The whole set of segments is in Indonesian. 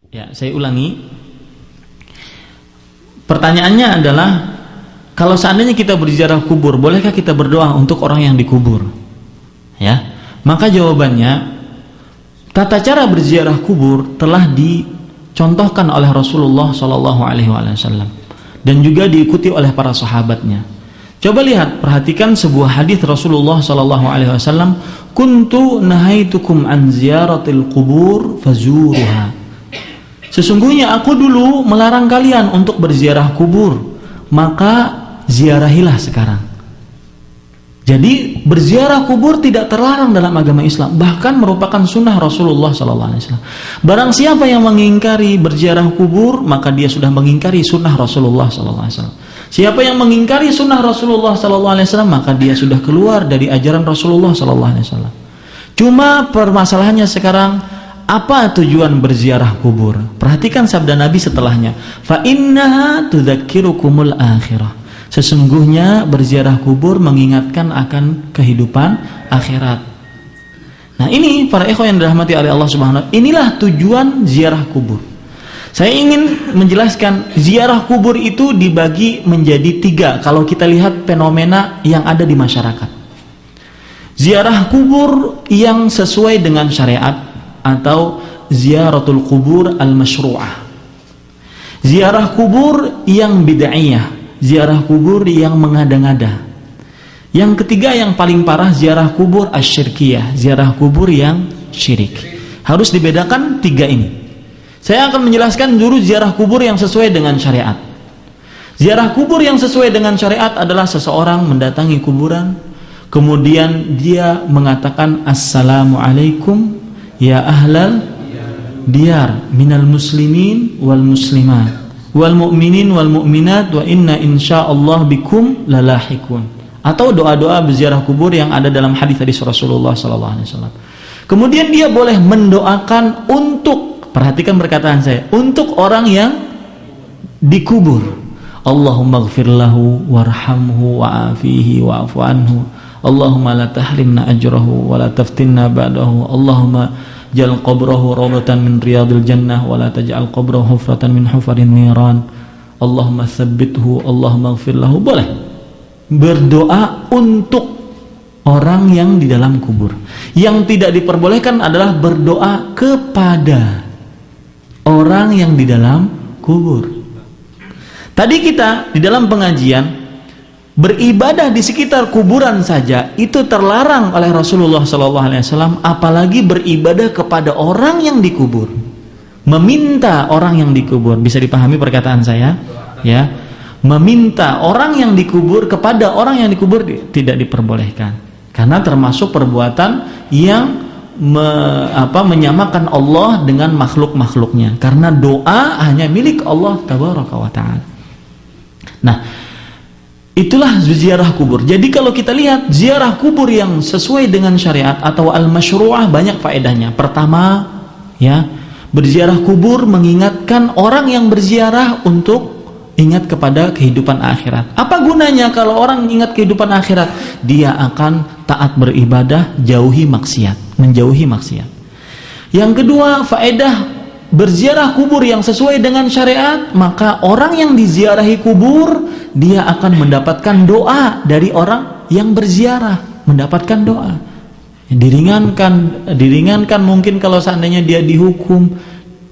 Ya, saya ulangi. Pertanyaannya adalah, kalau seandainya kita berziarah kubur, bolehkah kita berdoa untuk orang yang dikubur? Ya, maka jawabannya, tata cara berziarah kubur telah dicontohkan oleh Rasulullah SAW dan juga diikuti oleh para sahabatnya. Coba lihat, perhatikan sebuah hadis Rasulullah SAW, kuntu nahaitukum an ziyaratil qubur fazuruha. Sesungguhnya aku dulu melarang kalian untuk berziarah kubur, maka ziarahilah sekarang. Jadi berziarah kubur tidak terlarang dalam agama Islam, bahkan merupakan sunnah Rasulullah SAW. Barang siapa yang mengingkari berziarah kubur, maka dia sudah mengingkari sunnah Rasulullah SAW. Siapa yang mengingkari sunnah Rasulullah SAW, maka dia sudah keluar dari ajaran Rasulullah SAW. Cuma permasalahannya sekarang, apa tujuan berziarah kubur? Perhatikan sabda Nabi setelahnya, fa innaha tudzakirukumul akhirah. Sesungguhnya berziarah kubur mengingatkan akan kehidupan akhirat. Nah, ini para ikhwan yang dirahmati oleh Allah Subhanahu wa taala, inilah tujuan ziarah kubur. Saya ingin menjelaskan, ziarah kubur itu dibagi menjadi 3 kalau kita lihat fenomena yang ada di masyarakat. Ziarah kubur yang sesuai dengan syariat atau ziaratul kubur al-masyru'ah. Ziarah kubur yang bid'ahiyah, ziarah kubur yang mengada-ngada. Yang ketiga yang paling parah, ziarah kubur asyirkiyah, ziarah kubur yang syirik. Harus dibedakan 3 ini. Saya akan menjelaskan dulu ziarah kubur yang sesuai dengan syariat. Ziarah kubur yang sesuai dengan syariat adalah seseorang mendatangi kuburan, kemudian dia mengatakan assalamualaikum ya ahlal diyar minal muslimin wal muslimat wal mu'minin wal mu'minat wa inna insyaallah bikum lalahikun, atau doa-doa berziarah kubur yang ada dalam hadis Rasulullah SAW. Kemudian dia boleh mendoakan untuk, perhatikan perkataan saya, untuk orang yang dikubur. Allahumma gfir lahu warhamhu wa'afihi wa'afu anhu, Allahumma la tahrimna ajrahu wa la taftinna ba'dahu, Allahumma ja'al qabrahu rawdatan min riyadil jannah wa la taj'al qabrahu hufratan min hufarin niran, Allahumma tsabbithu, Allahumma gfir lahu. Boleh berdoa untuk orang yang di dalam kubur. Yang tidak diperbolehkan adalah berdoa kepada orang yang di dalam kubur. Tadi kita di dalam pengajian beribadah di sekitar kuburan saja itu terlarang oleh Rasulullah SAW, apalagi beribadah kepada orang yang dikubur, meminta orang yang dikubur. Bisa dipahami perkataan saya? Ya, meminta orang yang dikubur kepada orang yang dikubur tidak diperbolehkan, karena termasuk perbuatan yang menyamakan Allah dengan makhluk-makhluknya, karena doa hanya milik Allah tabaraka wa ta'ala. Nah, itulah ziarah kubur. Jadi kalau kita lihat ziarah kubur yang sesuai dengan syariat atau al-masyru'ah, banyak faedahnya. Pertama, ya, berziarah kubur mengingatkan orang yang berziarah untuk ingat kepada kehidupan akhirat. Apa gunanya kalau orang ingat kehidupan akhirat? Dia akan taat beribadah, jauhi maksiat, menjauhi maksiat. Yang kedua, faedah berziarah kubur yang sesuai dengan syariat, maka orang yang diziarahi kubur dia akan mendapatkan doa dari orang yang berziarah, mendapatkan doa. Diringankan mungkin kalau seandainya dia dihukum,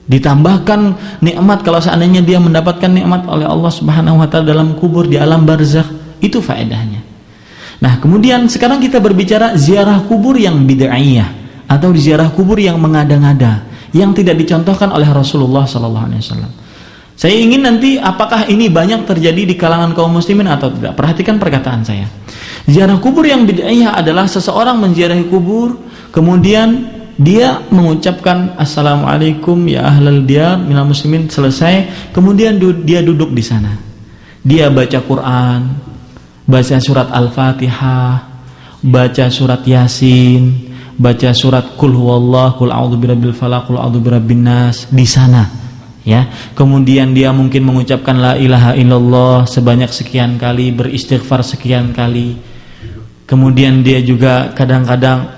ditambahkan nikmat kalau seandainya dia mendapatkan nikmat oleh Allah Subhanahu wa taala dalam kubur di alam barzakh. Itu faedahnya. Nah, kemudian sekarang kita berbicara ziarah kubur yang bid'ahiyah atau ziarah kubur yang mengada-ngada, yang tidak dicontohkan oleh Rasulullah SAW. Saya ingin nanti apakah ini banyak terjadi di kalangan kaum muslimin atau tidak. Perhatikan perkataan saya. Ziarah kubur yang bid'ahiyah adalah seseorang menziarahi kubur, kemudian dia mengucapkan assalamualaikum ya ahlal diyar minal muslimin, selesai, kemudian dia duduk di sana. Dia baca Quran, baca surat Al-Fatihah, baca surat Yasin, baca surat Qul huwallah, Qul a'udzu birabbil falaq, Qul a'udzu birabbin nas di sana, ya. Kemudian dia mungkin mengucapkan la ilaha illallah sebanyak sekian kali, beristighfar sekian kali. Kemudian dia juga kadang-kadang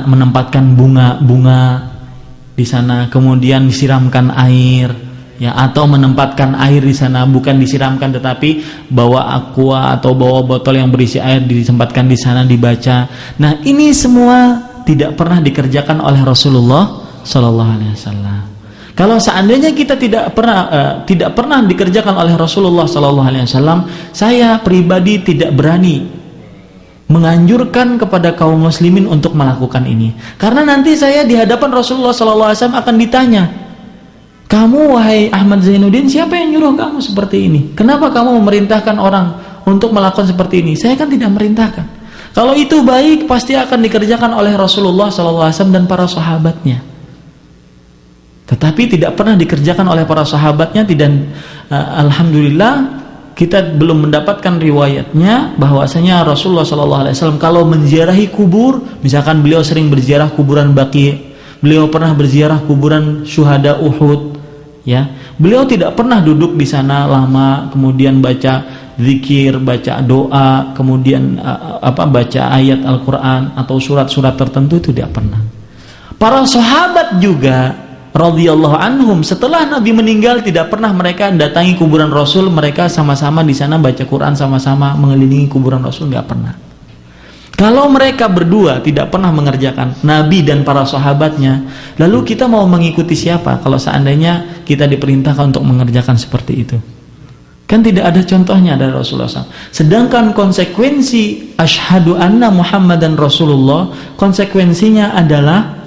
menempatkan bunga-bunga di di sana, kemudian disiramkan air, ya, atau menempatkan air di sana, bukan disiramkan tetapi bawa aqua atau bawa botol yang berisi air ditempatkan di sana dibaca. Nah, ini semua tidak pernah dikerjakan oleh Rasulullah Sallallahu Alaihi Wasallam. Kalau seandainya kita tidak pernah dikerjakan oleh Rasulullah Sallallahu Alaihi Wasallam, saya pribadi tidak berani menganjurkan kepada kaum muslimin untuk melakukan ini, karena nanti saya di hadapan Rasulullah SAW akan ditanya, kamu wahai Ahmad Zainuddin, siapa yang nyuruh kamu seperti ini? Kenapa kamu memerintahkan orang untuk melakukan seperti ini? Saya kan tidak merintahkan. Kalau itu baik, pasti akan dikerjakan oleh Rasulullah SAW dan para sahabatnya, tetapi tidak pernah dikerjakan oleh para sahabatnya. Dan alhamdulillah kita belum mendapatkan riwayatnya bahwasanya Rasulullah SAW kalau menziarahi kubur, misalkan beliau sering berziarah kuburan Baqi, beliau pernah berziarah kuburan syuhada Uhud, ya, beliau tidak pernah duduk di sana lama kemudian baca zikir, baca doa, kemudian baca ayat Al-Quran atau surat-surat tertentu, itu tidak pernah. Para sahabat juga radhiyallahu anhum, setelah Nabi meninggal tidak pernah mereka datangi kuburan Rasul, mereka sama-sama di sana baca Quran, sama-sama mengelilingi kuburan Rasul, nggak pernah. Kalau mereka berdua tidak pernah mengerjakan, Nabi dan para sahabatnya, lalu kita mau mengikuti siapa kalau seandainya kita diperintahkan untuk mengerjakan seperti itu? Kan tidak ada contohnya dari Rasulullah SAW. Sedangkan konsekuensi asyhadu anna Muhammadan Rasulullah, konsekuensinya adalah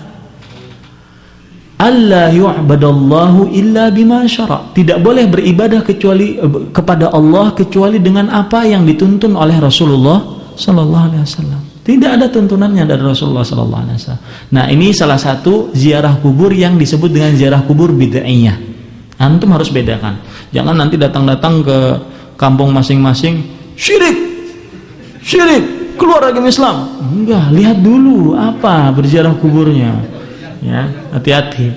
alla yu'badallahu illa bima syara'. Tidak boleh beribadah kecuali kepada Allah kecuali dengan apa yang dituntun oleh Rasulullah sallallahu alaihi wasallam. Tidak ada tuntunannya dari Rasulullah sallallahu alaihi wasallam. Nah, ini salah satu ziarah kubur yang disebut dengan ziarah kubur bid'ahiyah. Antum harus bedakan. Jangan nanti datang-datang ke kampung masing-masing syirik, keluar agama Islam. Enggak, lihat dulu apa berziarah kuburnya. Ya, hati-hati.